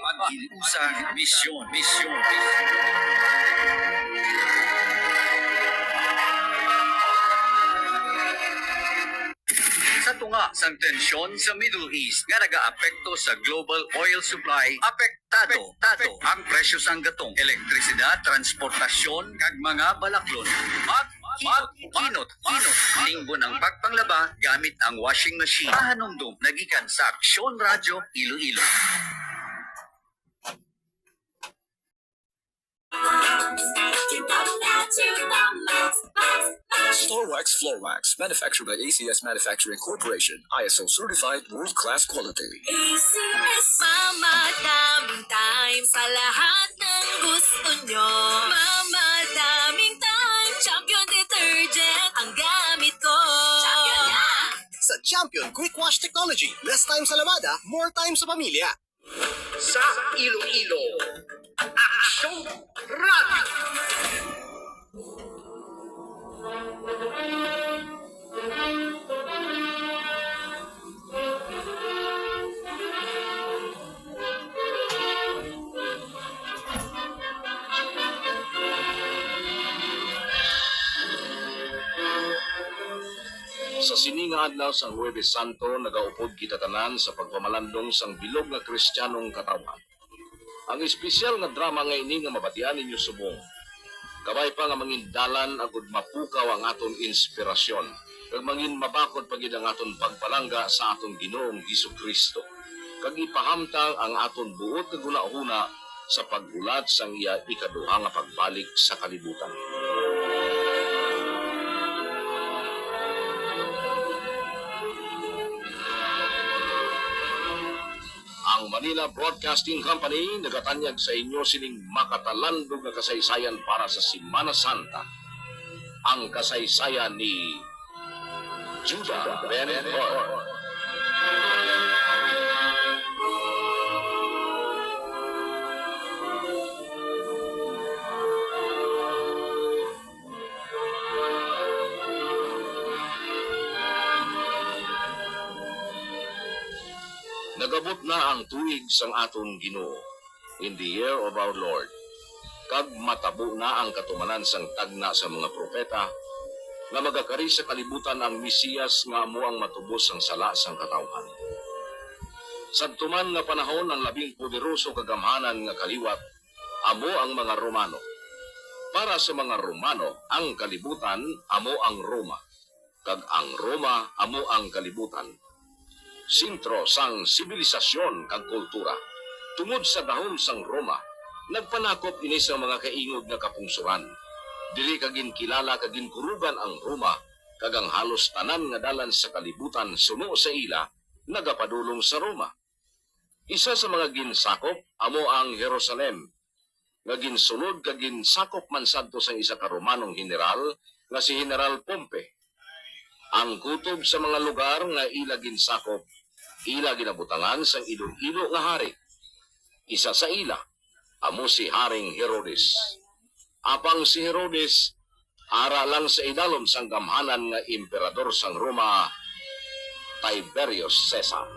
Pag-iusang misyon. Sa tunga sang tensyon sa Middle East nga nagaapekto sa global oil supply, apektado ang presyo sang gatong, elektrisidad, transportasyon kag mga balaklon. Kinot, linggo ng pagpanglaba gamit ang washing machine. Pahanumdum nagikan sa Aksyon Radyo Iloilo. Storwax Floor Wax, manufactured by ACS Manufacturing Corporation, ISO certified world-class quality. ACS, mamadaming time sa lahat ng gusto nyo. Mamadaming time, Champion Detergent ang gamit ko. Champion na! Sa Champion Quick Wash Technology, less time sa lamada, more time sa pamilya. Sa Iloilo, Aksyon Radio. Sa sininga adlaw sang Huwebes Santo, nagaupod kita tanan sa pagpamalandong sang bilog nga Kristiyanong katawan. Ang espesyal nga drama nga ini nga mabatian ninyo subong. Kabay pa nga mangin dalan agud mapukaw ang aton inspirasyon, kag mangin mabakod pagid ang aton pagpalangga sa aton Ginoong Hesukristo. Kag ipahamtang ang aton buot nga gunahuna sa pagbulat sang iya ikaduha nga pagbalik sa kalibutan. Ang Manila Broadcasting Company nagatanyag sa inyo sining makatalandog na kasaysayan para sa Semana Santa. Ang kasaysayan ni Judah Ben-Hur. Nagabot na ang tuig sang aton Ginoo, in the year of our Lord. Kag matabo na ang katumanan sang tagna sa mga propeta, nga magakari sa kalibutan ang Mesiyas nga amo ang matubos ang sala sang katawhan. Sadtuman nga panahon ang labing poderoso kagamhanan nga kaliwat, amo ang mga Romano. Para sa mga Romano, ang kalibutan amo ang Roma, kag ang Roma amo ang kalibutan. Sintro sang sibilisasyon kag kultura. Tungod sa dahom sang Roma, nagpanakop ini sa mga kaingod nga kapungsuran. Dili kagin kilala kagin kurugan ang Roma, kag ang halos tanan nga dalan sa kalibutan suno sa ila, nagapadulong sa Roma. Isa sa mga ginsakop amo ang Jerusalem, nga ginsunod kag ginsakop man sadto sang isa ka Romanong general nga si General Pompey. Ang kutob sa mga lugar nga ila ginsakop, ila ginabutangan sang Iloilo nga hari. Isa sa ila, amo si Haring Herodes. Apang si Herodes, ara lang sa idalom sang gamhanan nga emperador sang Roma, Tiberius Caesar.